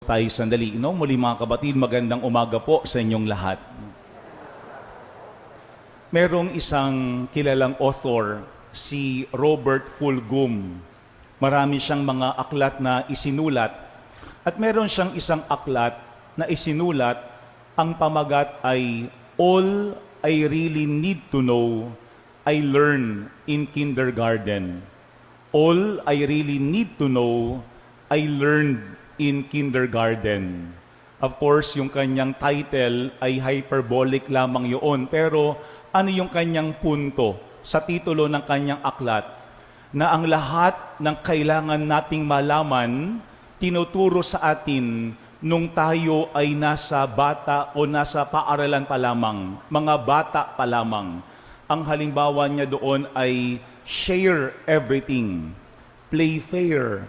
tayo sandali. No? Muli mga kapatid, magandang umaga po sa inyong lahat. Merong isang kilalang author, si Robert Fulghum. Marami siyang mga aklat na isinulat. At meron siyang isang aklat na isinulat, ang pamagat ay All I Really Need to Know, I Learned in Kindergarten. All I Really Need to Know, I Learned in Kindergarten. Of course, yung kanyang title ay hyperbolic lamang yun. Pero ano yung kanyang punto sa titulo ng kanyang aklat? Na ang lahat ng kailangan nating malaman, tinuturo sa atin nung tayo ay nasa bata o nasa paaralan pa lamang, mga bata pa lamang. Ang halimbawa niya doon ay share everything, play fair,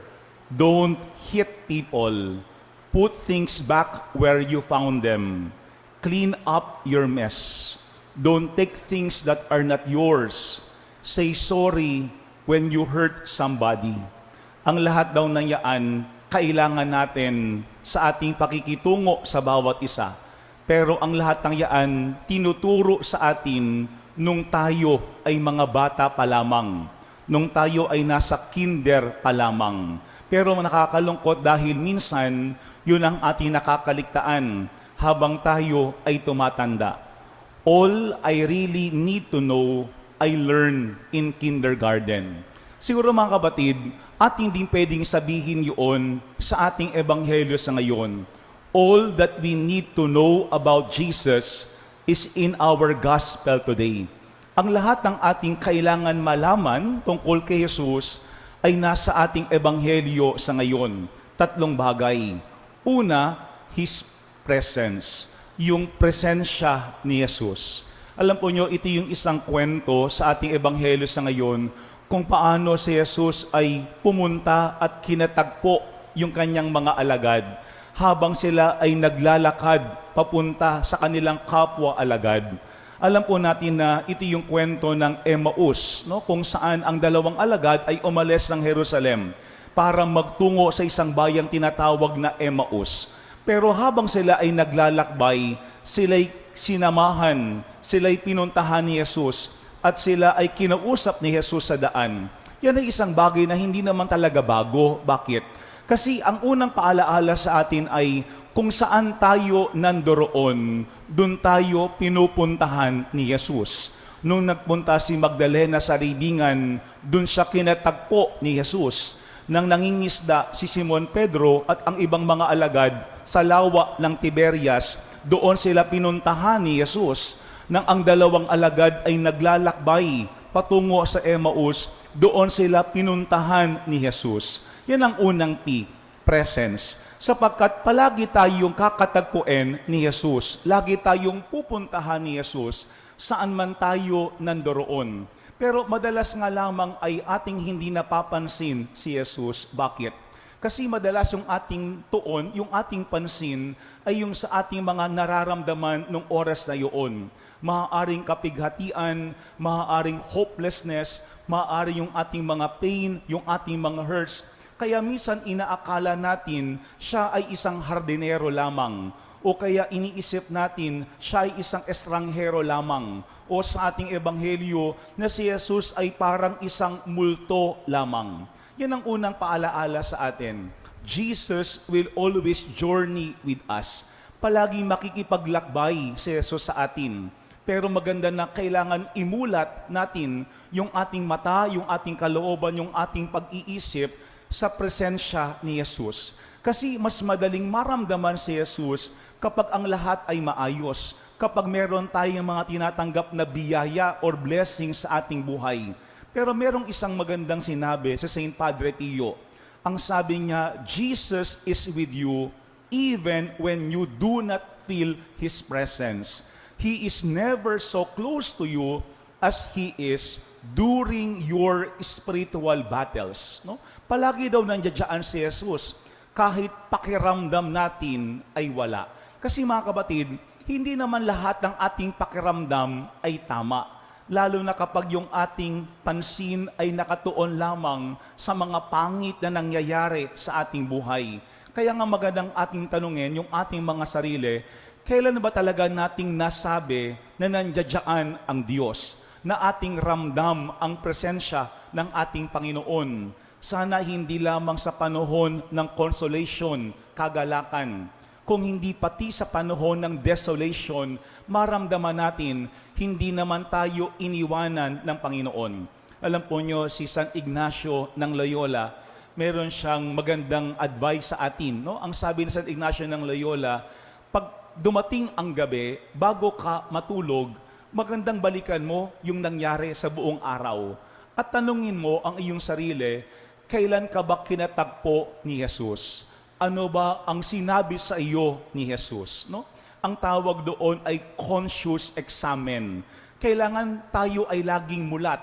don't hit people, put things back where you found them, clean up your mess, don't take things that are not yours, say sorry when you hurt somebody. Ang lahat daw ng yaan, kailangan natin sa ating pakikitungo sa bawat isa. Pero ang lahat ng yaan, tinuturo sa atin nung tayo ay mga bata pa lamang, nung tayo ay nasa kinder pa lamang. Pero nakakalungkot dahil minsan, yun ang ating nakakaligtaan habang tayo ay tumatanda. All I really need to know, I learned in kindergarten. Siguro mga kapatid, ating din pwedeng sabihin yun sa ating ebanghelyo sa ngayon. All that we need to know about Jesus is in our gospel today. Ang lahat ng ating kailangan malaman tungkol kay Jesus ay nasa ating ebanghelyo sa ngayon. Tatlong bagay. Una, His presence. Yung presensya ni Jesus. Alam po nyo, ito yung isang kwento sa ating ebanghelyo sa ngayon kung paano si Jesus ay pumunta at kinatagpo yung kanyang mga alagad habang sila ay naglalakad papunta sa kanilang kapwa alagad. Alam po natin na ito yung kwento ng Emmaus, no? Kung saan ang dalawang alagad ay umalis ng Jerusalem para magtungo sa isang bayang tinatawag na Emmaus. Pero habang sila ay naglalakbay, sila'y sinamahan, sila'y pinuntahan ni Jesus, at sila ay kinausap ni Jesus sa daan. Yan ay isang bagay na hindi naman talaga bago. Bakit? Kasi ang unang paalaala sa atin ay kung saan tayo nandoroon, dun tayo pinupuntahan ni Jesus. Nung nagpunta si Magdalena sa libingan, dun siya kinatagpo ni Jesus. Nang nangingisda si Simon Pedro at ang ibang mga alagad sa lawa ng Tiberias, doon sila pinuntahan ni Jesus. Nang ang dalawang alagad ay naglalakbay patungo sa Emmaus, doon sila pinuntahan ni Jesus. Yan ang unang P, presence. Sapagkat palagi tayong kakatagpuin ni Jesus, lagi tayong pupuntahan ni Jesus saan man tayo nandoroon. Pero madalas nga lamang ay ating hindi napapansin si Jesus. Bakit? Kasi madalas yung ating tuon, yung ating pansin ay yung sa ating mga nararamdaman nung oras na yun. Maaaring kapighatian, maaaring hopelessness, maaaring yung ating mga pain, yung ating mga hurts. Kaya minsan inaakala natin siya ay isang hardinero lamang. O kaya iniisip natin siya ay isang estranghero lamang. O sa ating ebanghelyo na si Jesus ay parang isang multo lamang. Yan ang unang paalaala sa atin. Jesus will always journey with us. Palaging makikipaglakbay si Jesus sa atin. Pero maganda na kailangan imulat natin yung ating mata, yung ating kalooban, yung ating pag-iisip sa presensya ni Jesus. Kasi mas madaling maramdaman si Jesus kapag ang lahat ay maayos, kapag meron tayong mga tinatanggap na biyaya or blessing sa ating buhay. Pero merong isang magandang sinabi sa Saint Padre Pio. Ang sabi niya, Jesus is with you even when you do not feel His presence. He is never so close to you as He is during your spiritual battles. No? Palagi daw nandiyan si Jesus, kahit pakiramdam natin ay wala. Kasi mga kapatid, hindi naman lahat ng ating pakiramdam ay tama. Lalo na kapag yung ating pansin ay nakatuon lamang sa mga pangit na nangyayari sa ating buhay. Kaya nga magandang ating tanungin yung ating mga sarili, kailan ba talaga nating nasabi na nandiyan ang Diyos, na ating ramdam ang presensya ng ating Panginoon? Sana hindi lamang sa panahon ng consolation, kagalakan, kung hindi pati sa panahon ng desolation, maramdaman natin, hindi naman tayo iniwanan ng Panginoon. Alam po nyo, si San Ignacio ng Loyola, meron siyang magandang advice sa atin. No? Ang sabi ni San Ignacio ng Loyola, pag dumating ang gabi, bago ka matulog, magandang balikan mo yung nangyari sa buong araw. At tanungin mo ang iyong sarili, kailan ka ba kinatagpo ni Jesus? Ano ba ang sinabi sa iyo ni Jesus? No? Ang tawag doon ay conscious examine. Kailangan tayo ay laging mulat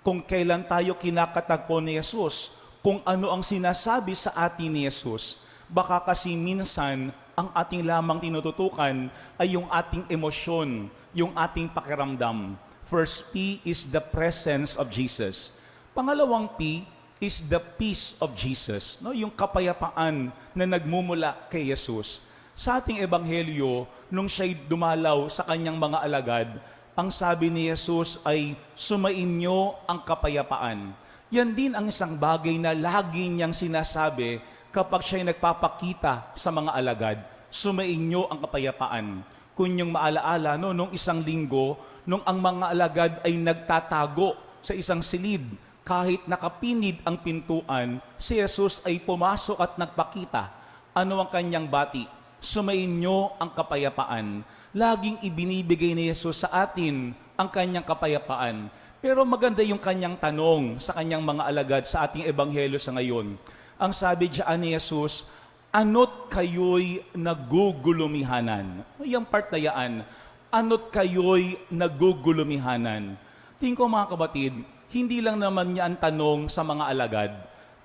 kung kailan tayo kinakatagpo ni Jesus, kung ano ang sinasabi sa atin ni Jesus. Baka kasi minsan, ang ating lamang tinututukan ay yung ating emosyon, yung ating pakiramdam. First P is the presence of Jesus. Pangalawang P is the peace of Jesus, no? Yung kapayapaan na nagmumula kay Jesus. Sa ating ebanghelyo, nung siya'y dumalaw sa kanyang mga alagad, ang sabi ni Jesus ay, sumainyo ang kapayapaan. Yan din ang isang bagay na lagi niyang sinasabi kapag siya'y nagpapakita sa mga alagad, sumainyo ang kapayapaan. Kung yung maalaala, no, nung isang linggo, nung ang mga alagad ay nagtatago sa isang silid, kahit nakapinid ang pintuan, si Jesus ay pumasok at nagpakita. Ano ang kanyang bati? Sumainyo ang kapayapaan. Laging ibinibigay ni Jesus sa atin ang kanyang kapayapaan. Pero maganda yung kanyang tanong sa kanyang mga alagad sa ating ebanghelyo sa ngayon. Ang sabi diyan ni Jesus, ano't kayo'y nagugulumihanan? Yung part na yan, ano't kayo'y nagugulumihanan? Tingin ko mga kabatid, hindi lang naman niya ang tanong sa mga alagad.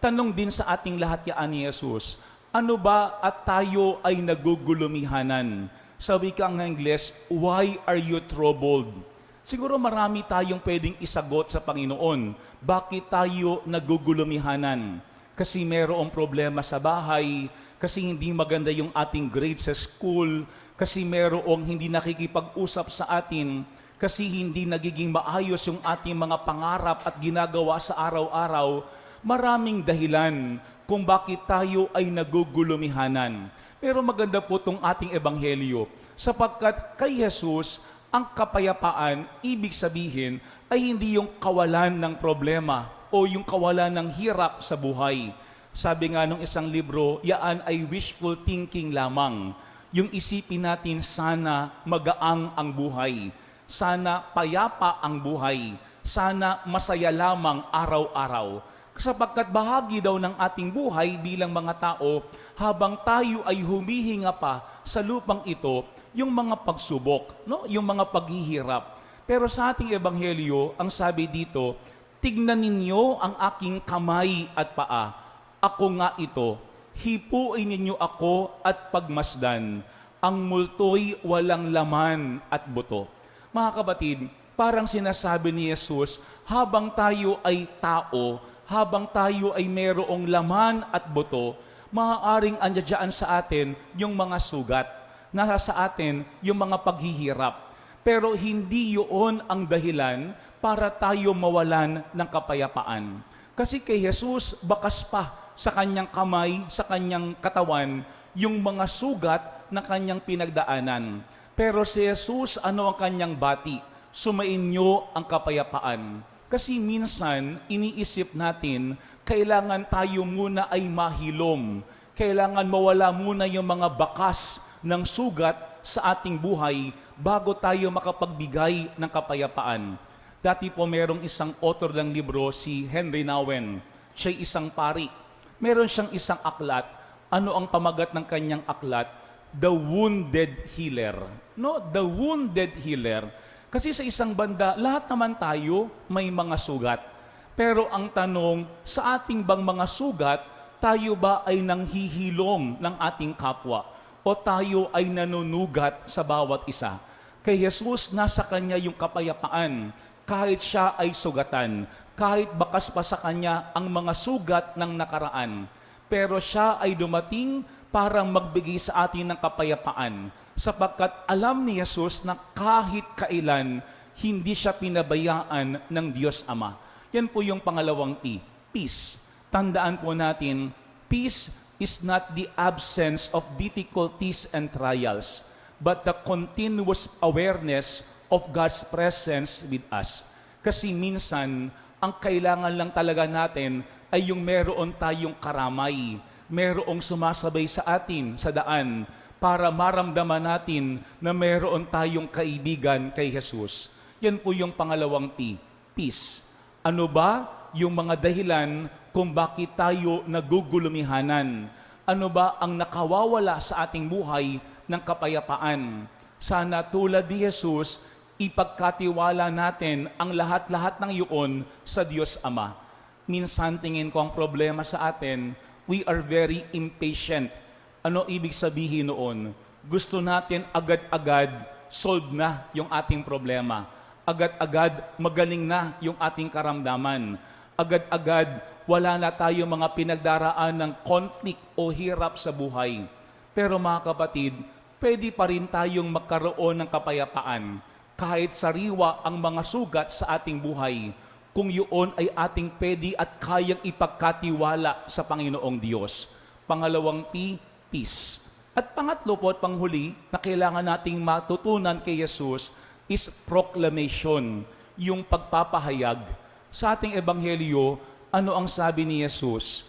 Tanong din sa ating lahat yaan ni Jesus, ano ba at tayo ay nagugulumihanan? Sabi ka ng Ingles, why are you troubled? Siguro marami tayong pwedeng isagot sa Panginoon. Bakit tayo nagugulumihanan? Kasi merong problema sa bahay, kasi hindi maganda yung ating grades sa school, kasi merong hindi nakikipag-usap sa atin, kasi hindi nagiging maayos yung ating mga pangarap at ginagawa sa araw-araw. Maraming dahilan kung bakit tayo ay nagugulumihanan. Pero maganda po itong ating ebanghelyo, sapagkat kay Jesus, ang kapayapaan, ibig sabihin, ay hindi yung kawalan ng problema o yung kawalan ng hirap sa buhay. Sabi nga nung isang libro, yaan ay wishful thinking lamang. Yung isipin natin, sana magaang ang buhay. Sana payapa ang buhay. Sana masaya lamang araw-araw. Sapagkat bahagi daw ng ating buhay bilang mga tao, habang tayo ay humihinga pa sa lupang ito, yung mga pagsubok, no? Yung mga paghihirap. Pero sa ating ebanghelyo, ang sabi dito, tignan ninyo ang aking kamay at paa. Ako nga ito. Hipuin ninyo ako at pagmasdan. Ang multo'y walang laman at buto. Mga kabatid, parang sinasabi ni Jesus, habang tayo ay tao, habang tayo ay merong laman at buto, maaaring andyan sa atin yung mga sugat, nasa sa atin yung mga paghihirap. Pero hindi yun ang dahilan para tayo mawalan ng kapayapaan. Kasi kay Jesus, bakas pa sa kanyang kamay, sa kanyang katawan, yung mga sugat na kanyang pinagdaanan. Pero si Jesus, ano ang kanyang bati? Sumainyo ang kapayapaan. Kasi minsan, iniisip natin, kailangan tayo muna ay mahilom. Kailangan mawala muna yung mga bakas ng sugat sa ating buhay bago tayo makapagbigay ng kapayapaan. Dati po merong isang author ng libro, si Henry Nouwen. Siya'y isang pari. Meron siyang isang aklat. Ano ang pamagat ng kanyang aklat? The Wounded Healer. No, the Wounded Healer. Kasi sa isang banda, lahat naman tayo may mga sugat. Pero ang tanong, sa ating bang mga sugat, tayo ba ay nanghihilom ng ating kapwa? O tayo ay nanunugat sa bawat isa? Kay Jesus, nasa kanya yung kapayapaan. Kahit siya ay sugatan, kahit bakas pa sa kanya ang mga sugat ng nakaraan. Pero siya ay dumating para magbigay sa atin ng kapayapaan, sapagkat alam ni Jesus na kahit kailan hindi siya pinabayaan ng Diyos Ama. Yan po yung pangalawang P, peace. Tandaan po natin, peace is not the absence of difficulties and trials, but the continuous awareness of God's presence with us. Kasi minsan, ang kailangan lang talaga natin ay yung meron tayong karamay, merong sumasabay sa atin sa daan para maramdaman natin na meron tayong kaibigan kay Jesus. Yan po yung pangalawang P, peace. Ano ba yung mga dahilan kung bakit tayo nagugulumihanan? Ano ba ang nakawawala sa ating buhay ng kapayapaan? Sana tulad ni Jesus, ipagkatiwala natin ang lahat-lahat ng iyon sa Diyos Ama. Minsan tingin ko ang problema sa atin, we are very impatient. Ano ibig sabihin noon? Gusto natin agad-agad solve na yung ating problema. Agad-agad magaling na yung ating karamdaman. Agad-agad wala na tayong mga pinagdaraan ng conflict o hirap sa buhay. Pero mga kapatid, pwede pa rin tayong magkaroon ng kapayapaan kahit sariwa ang mga sugat sa ating buhay kung yun ay ating pwede at kayang ipagkatiwala sa Panginoong Diyos. Pangalawang P, peace. At pangatlo po at panghuli na kailangan nating matutunan kay Jesus is proclamation, yung pagpapahayag. Sa ating ebanghelyo, ano ang sabi ni Jesus?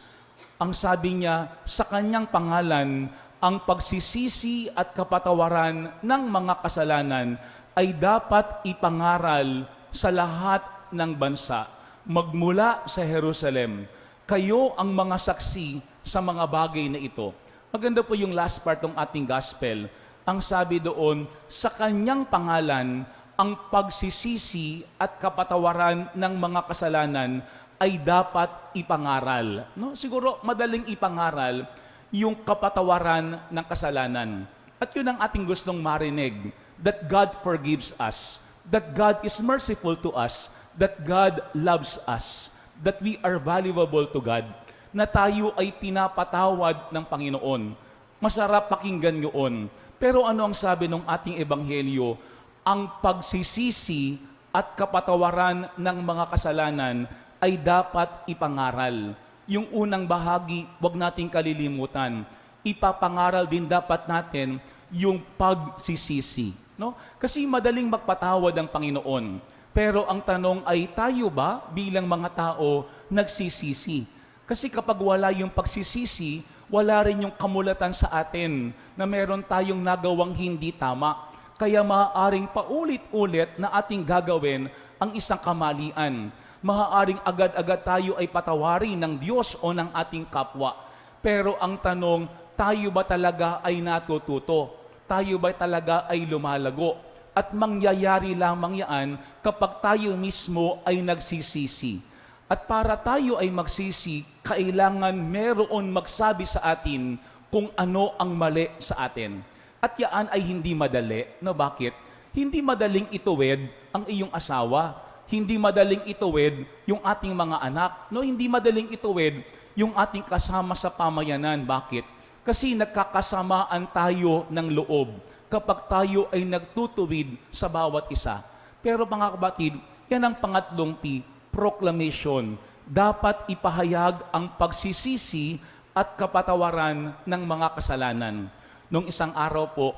Ang sabi niya, sa kanyang pangalan, ang pagsisisi at kapatawaran ng mga kasalanan ay dapat ipangaral sa lahat ng bansa, magmula sa Jerusalem. Kayo ang mga saksi sa mga bagay na ito. Maganda po yung last part ng ating gospel. Ang sabi doon, sa kanyang pangalan, ang pagsisisi at kapatawaran ng mga kasalanan ay dapat ipangaral. No? Siguro madaling ipangaral yung kapatawaran ng kasalanan. At yun ang ating gustong marinig, that God forgives us, that God is merciful to us, that God loves us, that we are valuable to God, na tayo ay pinapatawad ng Panginoon. Masarap pakinggan yun. Pero ano ang sabi ng ating ebanghelyo? Ang pagsisisi at kapatawaran ng mga kasalanan ay dapat ipangaral. Yung unang bahagi, wag nating kalilimutan. Ipapangaral din dapat natin yung pagsisisi. No? Kasi madaling magpatawad ang Panginoon. Pero ang tanong ay, tayo ba bilang mga tao nagsisisi? Kasi kapag wala yung pagsisisi, wala rin yung kamulatan sa atin na meron tayong nagawang hindi tama. Kaya maaaring paulit-ulit na ating gagawin ang isang kamalian. Maaaring agad-agad tayo ay patawarin ng Diyos o ng ating kapwa. Pero ang tanong, tayo ba talaga ay natututo? Tayo ba talaga ay lumalago? At mangyayari lamang yan kapag tayo mismo ay nagsisisi. At para tayo ay magsisi, kailangan meron magsabi sa atin kung ano ang mali sa atin. At yan ay hindi madali. No, bakit? Hindi madaling ituwid ang iyong asawa. Hindi madaling ituwid yung ating mga anak. No, hindi madaling ituwid yung ating kasama sa pamayanan. Bakit? Kasi nagkakasamaan tayo ng loob kapag tayo ay nagtutuwid sa bawat isa. Pero mga kapatid, yan ang pangatlong P, proclamation. Dapat ipahayag ang pagsisisi at kapatawaran ng mga kasalanan. Nung isang araw po,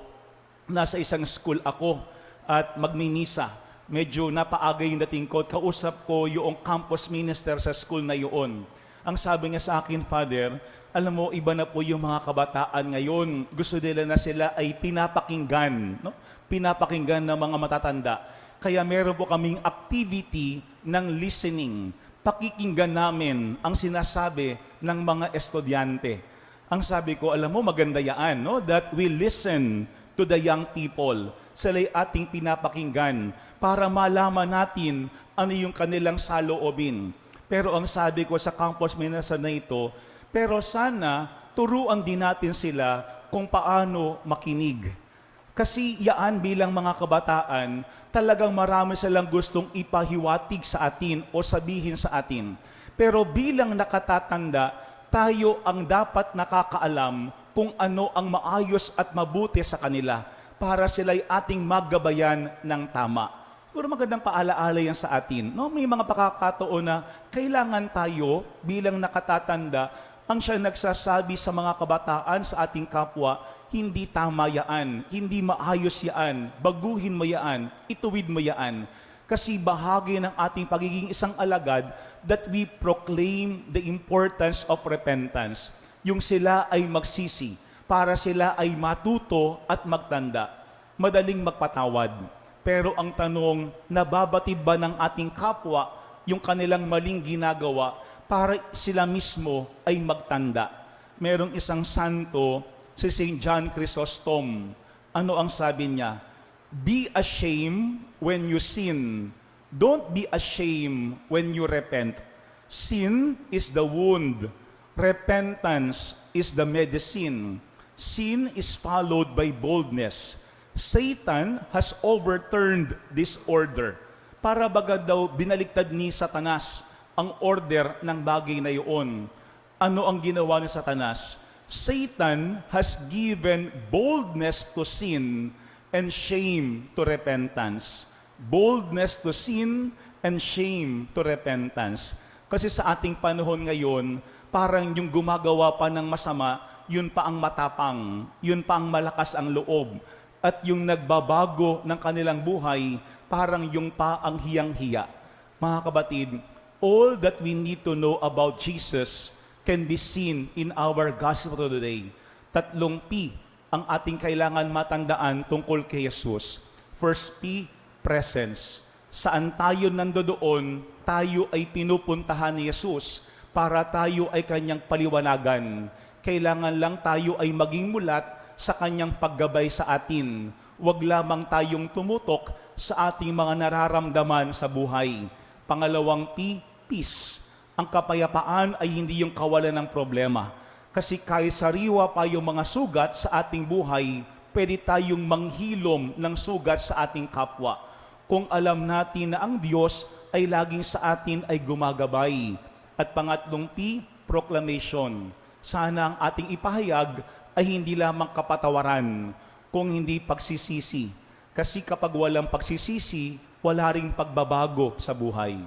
nasa isang school ako at magmimisa. Medyo napaaga yung dating ko. Kausap ko yung campus minister sa school na yun. Ang sabi niya sa akin, Father, alam mo, iba na po yung mga kabataan ngayon. Gusto nila na sila ay pinapakinggan. No? Pinapakinggan ng mga matatanda. Kaya meron po kaming activity ng listening. Pakikinggan namin ang sinasabi ng mga estudyante. Ang sabi ko, alam mo, maganda yan, no? That we listen to the young people. Sila'y ating pinapakinggan para malaman natin ano yung kanilang saloobin. Pero ang sabi ko sa campus minister na ito, pero sana turuan din natin sila kung paano makinig. Kasi yaan bilang mga kabataan, talagang marami silang gustong ipahiwatig sa atin o sabihin sa atin. Pero bilang nakatatanda, tayo ang dapat nakakaalam kung ano ang maayos at mabuti sa kanila para sila'y ating maggabayan ng tama. Pero magandang paalaala yan sa atin. No? May mga pakakataon na kailangan tayo bilang nakatatanda ang siya nagsasabi sa mga kabataan sa ating kapwa, hindi tama yaan, hindi maayos yaan, baguhin mo yaan, ituwid mo yaan. Kasi bahagi ng ating pagiging isang alagad that we proclaim the importance of repentance. Yung sila ay magsisi, para sila ay matuto at magtanda. Madaling magpatawad. Pero ang tanong, nababatid ba ng ating kapwa yung kanilang maling ginagawa para sila mismo ay magtanda? Merong isang santo, si St. John Chrysostom. Ano ang sabi niya? Be ashamed when you sin. Don't be ashamed when you repent. Sin is the wound. Repentance is the medicine. Sin is followed by boldness. Satan has overturned this order. Para baga daw binaliktad ni Satanas ang order ng bagay na iyon. Ano ang ginawa ni Satanas? Satan has given boldness to sin and shame to repentance. Boldness to sin and shame to repentance. Kasi sa ating panahon ngayon, parang yung gumagawa pa ng masama, yun pa ang matapang, yun pa ang malakas ang loob. At yung nagbabago ng kanilang buhay, parang yung pa ang hiyang-hiya. Mga kabatid, all that we need to know about Jesus can be seen in our gospel today. 3 P ang ating kailangan matandaan tungkol kay Jesus. First P, presence. Saan tayo nandoon, tayo ay pinupuntahan ni Jesus para tayo ay kanyang paliwanagan. Kailangan lang tayo ay maging mulat sa kanyang paggabay sa atin. Huwag lamang tayong tumutok sa ating mga nararamdaman sa buhay. Pangalawang P, peace. Ang kapayapaan ay hindi yung kawalan ng problema. Kasi kahit sariwa pa yung mga sugat sa ating buhay, pwede tayong manghilom ng sugat sa ating kapwa. Kung alam natin na ang Diyos ay laging sa atin ay gumagabay. At pangatlong P, proclamation. Sana ang ating ipahayag ay hindi lamang kapatawaran, kung hindi pagsisisi. Kasi kapag walang pagsisisi, wala ring pagbabago sa buhay.